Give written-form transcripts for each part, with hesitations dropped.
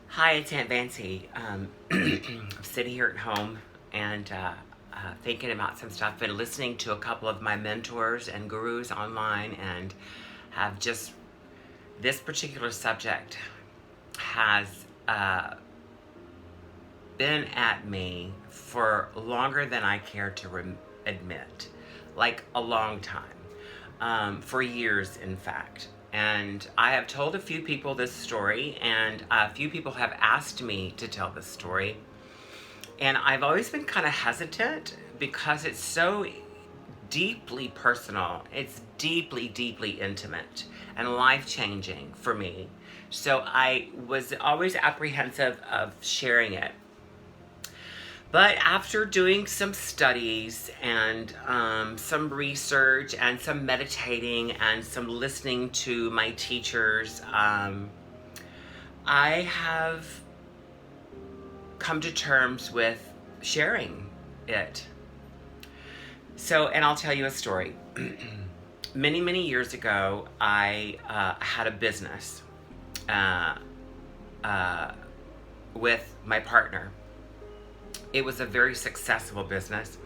Hi, it's Aunt Vancie. I'm sitting here at home and thinking about some stuff. Been listening to a couple of my mentors and gurus online, and have just this particular subject has been at me for longer than I care to admit, like a long time, for years, in fact. And I have told a few people this story, and a few people have asked me to tell this story. And I've always been kind of hesitant because it's so deeply personal. It's deeply, deeply intimate and life-changing for me. So I was always apprehensive of sharing it. But after doing some studies and some research and some meditating and some listening to my teachers, I have come to terms with sharing it. So, and I'll tell you a story. Many, many years ago, I had a business with my partner. It was a very successful business,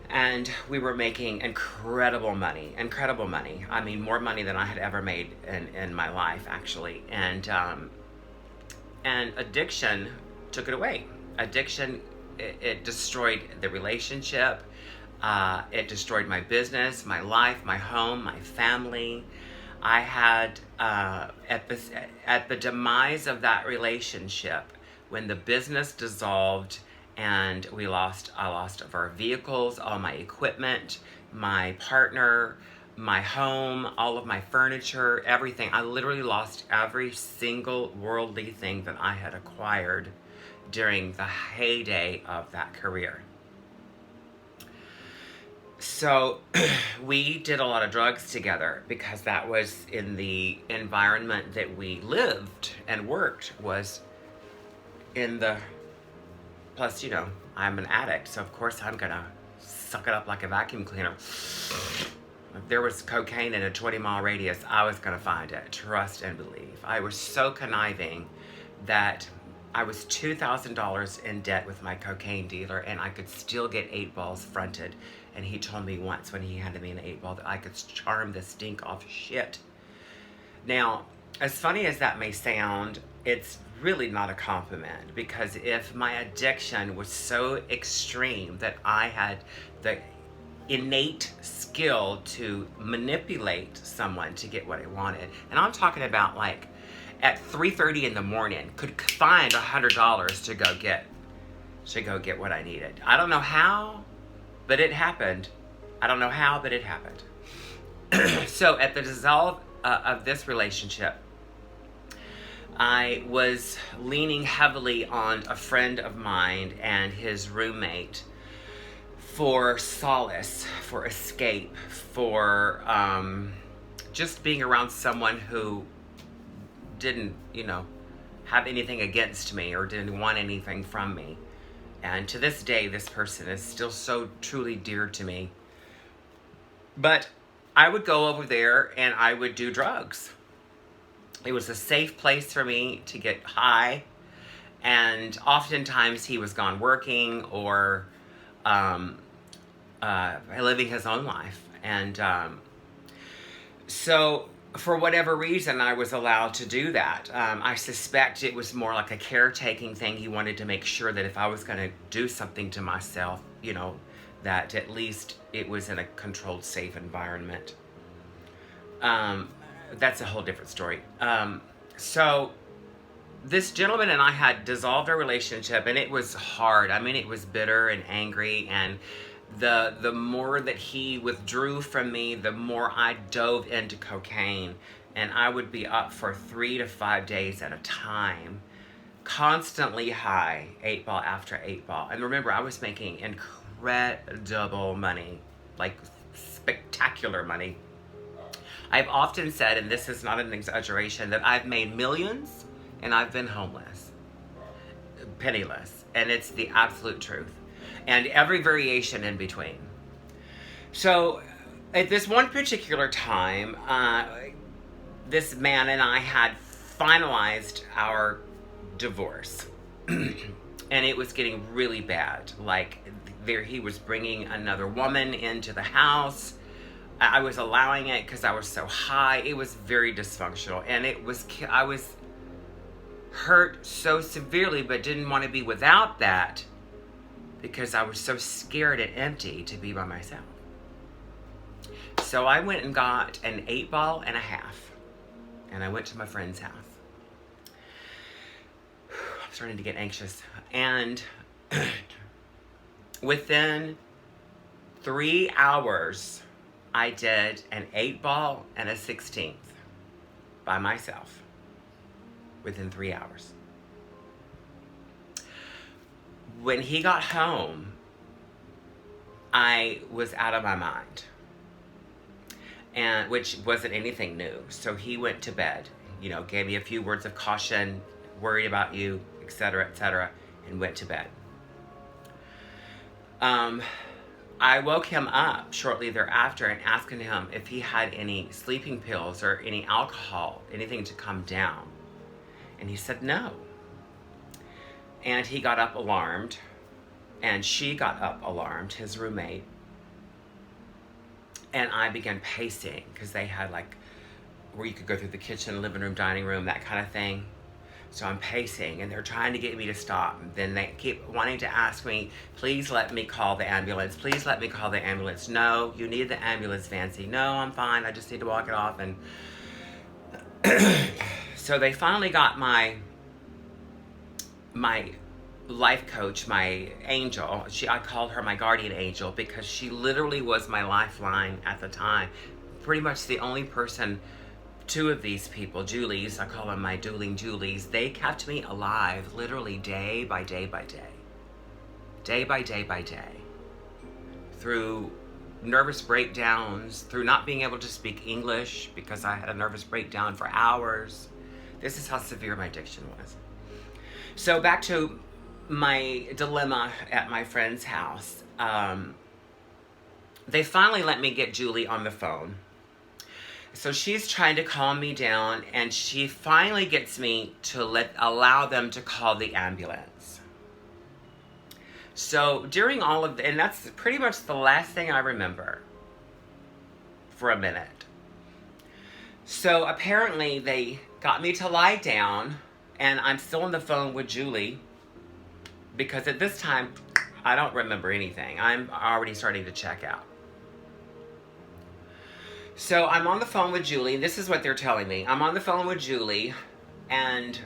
and we were making incredible money. I mean, more money than I had ever made in my life, actually. And addiction took it away. Addiction, it destroyed the relationship. It destroyed my business, my life, my home, my family. I had, at the demise of that relationship, when the business dissolved, and I lost our vehicles, all my equipment, my partner, my home, all of my furniture, everything. I literally lost every single worldly thing that I had acquired during the heyday of that career. So we did a lot of drugs together because that was in the environment that we lived and worked, was in the, plus, you know, I'm an addict, so of course I'm gonna suck it up like a vacuum cleaner. If there was cocaine in a 20-mile radius, I was gonna find it, trust and believe. I was so conniving that I was $2,000 in debt with my cocaine dealer, and I could still get 8 balls fronted. And he told me once when he handed me an 8 ball that I could charm the stink off shit. Now, as funny as that may sound, it's really not a compliment, because if my addiction was so extreme that I had the innate skill to manipulate someone to get what I wanted, and I'm talking about like at 3:30 in the morning, could find $100 to go get what I needed. I don't know how, but it happened. I don't know how, but it happened. So at the dissolve of this relationship, I was leaning heavily on a friend of mine and his roommate for solace, for escape, for just being around someone who didn't, have anything against me or didn't want anything from me. And to this day, this person is still so truly dear to me. But I would go over there and I would do drugs. It was a safe place for me to get high. And oftentimes he was gone working or living his own life. And so for whatever reason, I was allowed to do that. I suspect it was more like a caretaking thing. He wanted to make sure that if I was going to do something to myself, that at least it was in a controlled, safe environment. That's a whole different story. So this gentleman and I had dissolved our relationship, and it was hard. I mean, it was bitter and angry, and the more that he withdrew from me, the more I dove into cocaine, and I would be up for 3 to 5 days at a time, constantly high, 8 ball after 8 ball. And remember, I was making incredible money, like spectacular money. I've often said, and this is not an exaggeration, that I've made millions and I've been homeless, penniless, and it's the absolute truth. And every variation in between. So At this one particular time, this man and I had finalized our divorce. And it was getting really bad. Like, there he was bringing another woman into the house. I was allowing it because I was so high. It was very dysfunctional. And I was hurt so severely, but didn't want to be without that because I was so scared and empty to be by myself. So I went and got an 8-ball and a half. And I went to my friend's house. I'm starting to get anxious. And within 3 hours, I did an 8-ball and a 16th by myself. Within 3 hours. When he got home, I was out of my mind. And which wasn't anything new. So he went to bed, gave me a few words of caution, worried about you, etc., and went to bed. I woke him up shortly thereafter and asking him if he had any sleeping pills or any alcohol, anything to calm down. And he said no. And he got up alarmed, and she got up alarmed, his roommate. And I began pacing, because they had where you could go through the kitchen, living room, dining room, that kind of thing. So I'm pacing, and they're trying to get me to stop. Then they keep wanting to ask me, please let me call the ambulance. Please let me call the ambulance. No, you need the ambulance, Vancie. No, I'm fine. I just need to walk it off. And so they finally got my life coach, my angel. I called her my guardian angel because she literally was my lifeline at the time. Pretty much the only person, 2 of these people, Julies, I call them my dueling Julies, they kept me alive literally day by day by day. Day by day by day. Through nervous breakdowns, through not being able to speak English because I had a nervous breakdown for hours. This is how severe my addiction was. So back to my dilemma at my friend's house. They finally let me get Julie on the phone. So she's trying to calm me down, and she finally gets me to allow them to call the ambulance. So during all of and that's pretty much the last thing I remember for a minute. So apparently they got me to lie down, and I'm still on the phone with Julie. Because at this time, I don't remember anything. I'm already starting to check out. So I'm on the phone with Julie. This is what they're telling me. I'm on the phone with Julie, and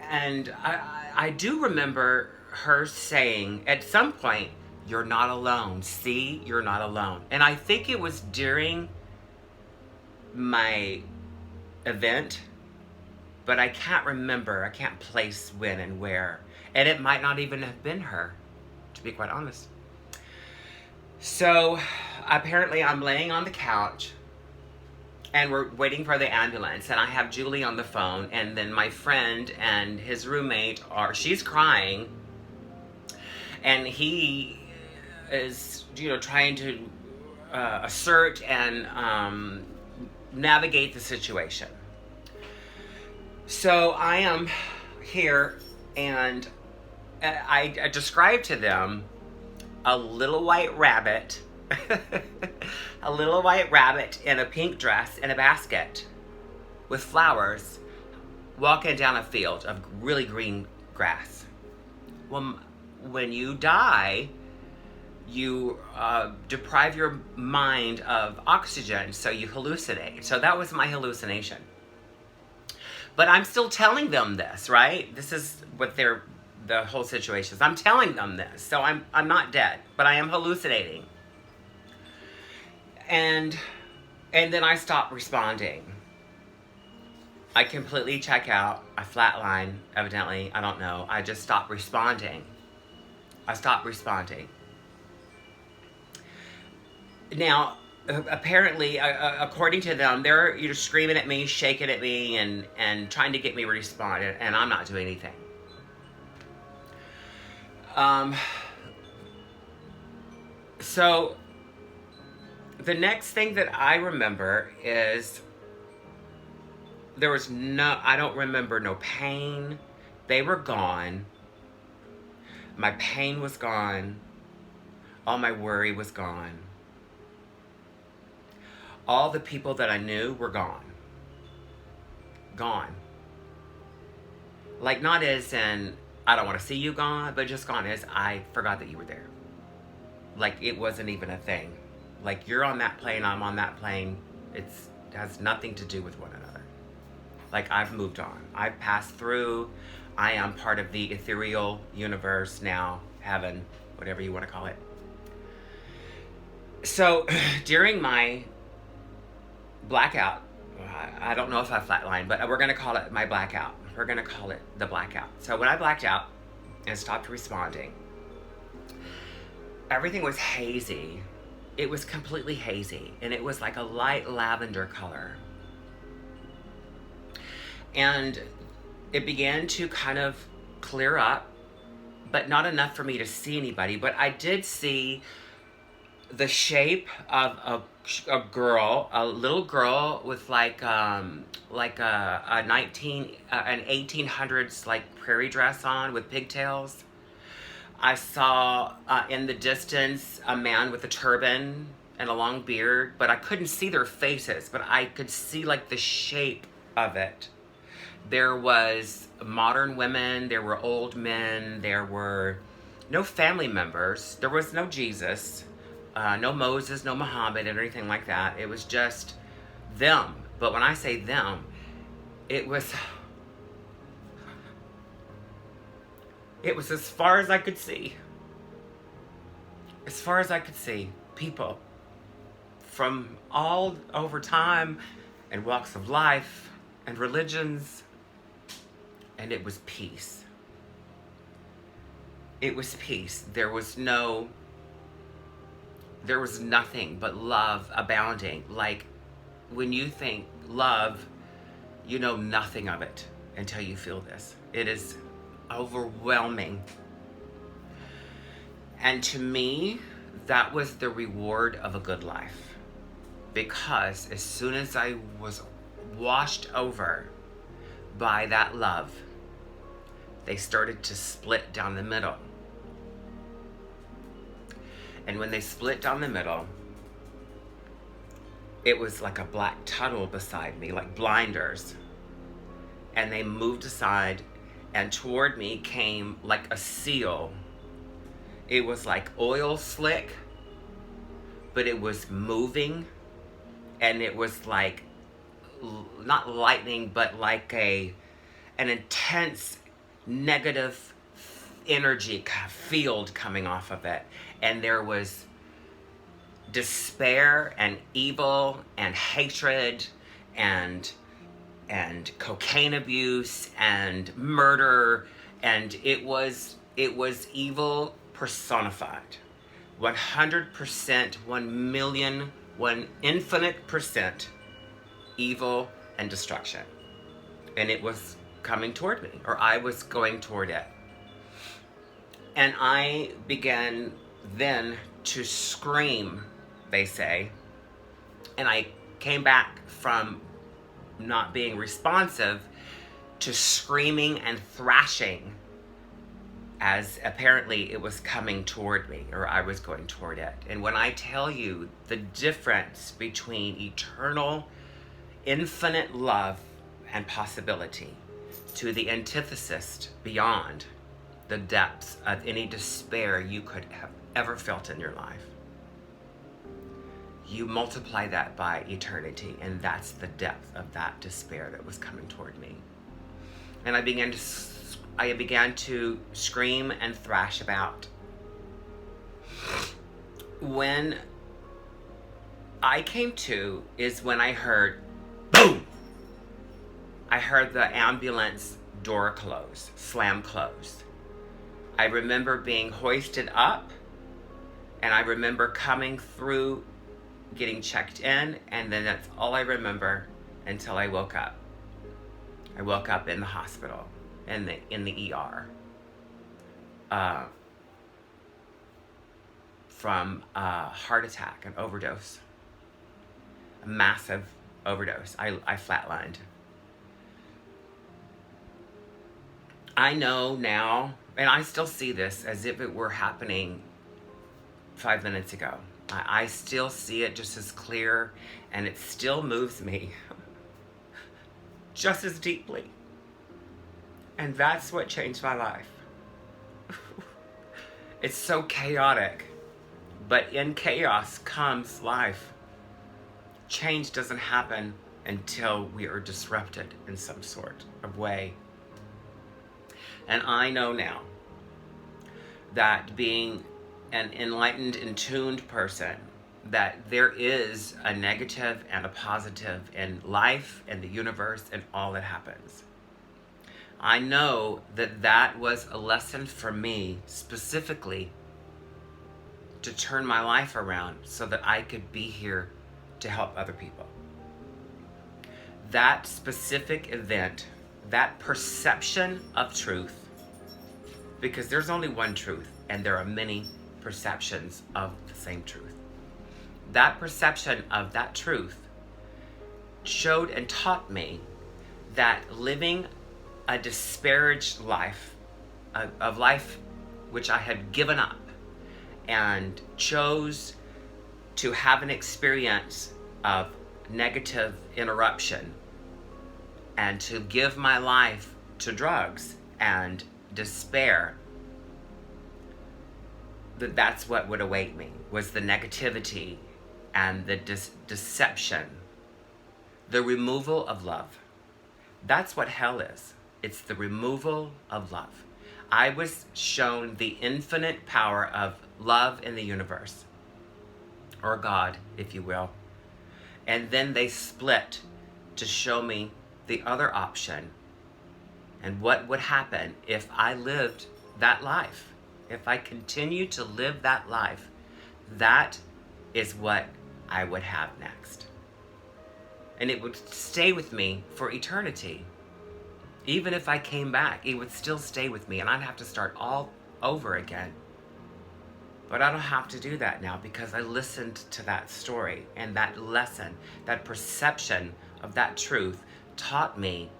I do remember her saying at some point, "You're not alone. See, you're not alone." And I think it was during my event, but I can't remember. I can't place when and where. And it might not even have been her, to be quite honest. So apparently I'm laying on the couch, and we're waiting for the ambulance, and I have Julie on the phone, and then my friend and his roommate she's crying, and he is, trying to assert and navigate the situation. So I am here, and I described to them a little white rabbit, a little white rabbit in a pink dress in a basket with flowers walking down a field of really green grass. Well, when you die, you deprive your mind of oxygen, so you hallucinate. So that was my hallucination. But I'm still telling them this, right? This is what the whole situation is. I'm telling them this. So I'm not dead, but I am hallucinating. And then I stop responding. I completely check out. I flatline, evidently. I don't know. I just stop responding. Now, apparently, according to them, they're screaming at me, shaking at me, and trying to get me to respond, and I'm not doing anything. So The next thing that I remember is there was I don't remember no pain. They were gone. My pain was gone. All my worry was gone. All the people that I knew were gone. Gone. Like, not as in, I don't want to see you gone, but just gone as I forgot that you were there. Like, it wasn't even a thing. Like, you're on that plane, I'm on that plane. It has nothing to do with one another. Like, I've moved on. I've passed through. I am part of the ethereal universe now, heaven, whatever you want to call it. So, during my blackout, I don't know if I flatlined, but we're going to call it my blackout. We're going to call it the blackout. So when I blacked out and stopped responding, everything was hazy. It was completely hazy, and it was like a light lavender color. And it began to kind of clear up, but not enough for me to see anybody. But I did see the shape of a girl, a little girl with like a 1800s like prairie dress on with pigtails. I saw in the distance a man with a turban and a long beard, but I couldn't see their faces, but I could see like the shape of it. There was modern women, there were old men, there were no family members, there was no Jesus. No Moses, no Muhammad, or anything like that. It was just them. But when I say them, it was as far as I could see. As far as I could see. People from all over time and walks of life and religions. And it was peace. It was peace. There was nothing but love abounding. Like, when you think love, you know nothing of it until you feel this. It is overwhelming. And to me, that was the reward of a good life. Because as soon as I was washed over by that love, they started to split down the middle. And when they split down the middle, it was like a black tunnel beside me, like blinders. And they moved aside, and toward me came like a seal. It was like oil slick, but it was moving. And it was like, not lightning, but like an intense negative energy field coming off of it. And there was despair and evil and hatred and cocaine abuse and murder, and it was evil personified. 100%, 1 million, 1 infinite percent evil and destruction. And it was coming toward me, or I was going toward it. And I began then to scream, they say. And I came back from not being responsive to screaming and thrashing, as apparently it was coming toward me, or I was going toward it. And when I tell you the difference between eternal, infinite love and possibility to the antithesis beyond the depths of any despair you could have ever felt in your life, you multiply that by eternity, and that's the depth of that despair that was coming toward me. And I began to scream and thrash about. When I came to is when I heard boom. I heard the ambulance door close, slam close. I remember being hoisted up, and I remember coming through, getting checked in, and then that's all I remember until I woke up. I woke up in the hospital, in the ER, from a heart attack, an overdose. a massive overdose. I flatlined. I know now, and I still see this as if it were happening 5 minutes ago. I still see it just as clear, and it still moves me just as deeply. And that's what changed my life. It's so chaotic, but in chaos comes life. Change doesn't happen until we are disrupted in some sort of way. And I know now that being an enlightened and tuned person, that there is a negative and a positive in life and the universe and all that happens. I know that that was a lesson for me specifically to turn my life around so that I could be here to help other people. That specific event, that perception of truth, because there's only one truth and there are many perceptions of the same truth. That perception of that truth showed and taught me that living a disparaged life, of life which I had given up and chose to have an experience of negative interruption and to give my life to drugs and despair, that's what would await me, was the negativity and the deception, the removal of love. That's what hell is. It's the removal of love. I was shown the infinite power of love in the universe, or God, if you will. And then they split to show me the other option and what would happen if I lived that life. If I continued to live that life, that is what I would have next. And it would stay with me for eternity. Even if I came back, it would still stay with me, and I'd have to start all over again. But I don't have to do that now because I listened to that story, and that lesson, that perception of that truth taught me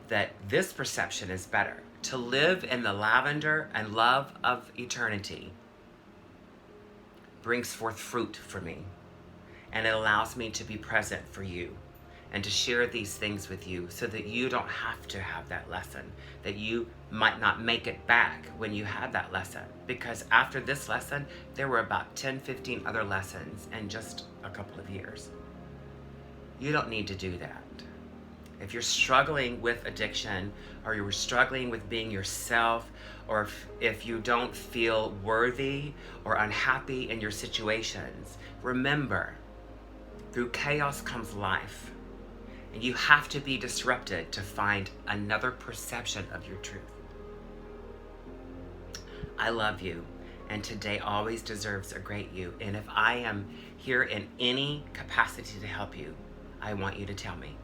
that this perception is better. To live in the lavender and love of eternity brings forth fruit for me, and it allows me to be present for you and to share these things with you so that you don't have to have that lesson, that you might not make it back when you had that lesson. Because after this lesson, there were about 10, 15 other lessons in just a couple of years. You don't need to do that. If you're struggling with addiction, or you're struggling with being yourself, or if you don't feel worthy or unhappy in your situations, remember, through chaos comes life. And you have to be disrupted to find another perception of your truth. I love you, and today always deserves a great you. And if I am here in any capacity to help you, I want you to tell me.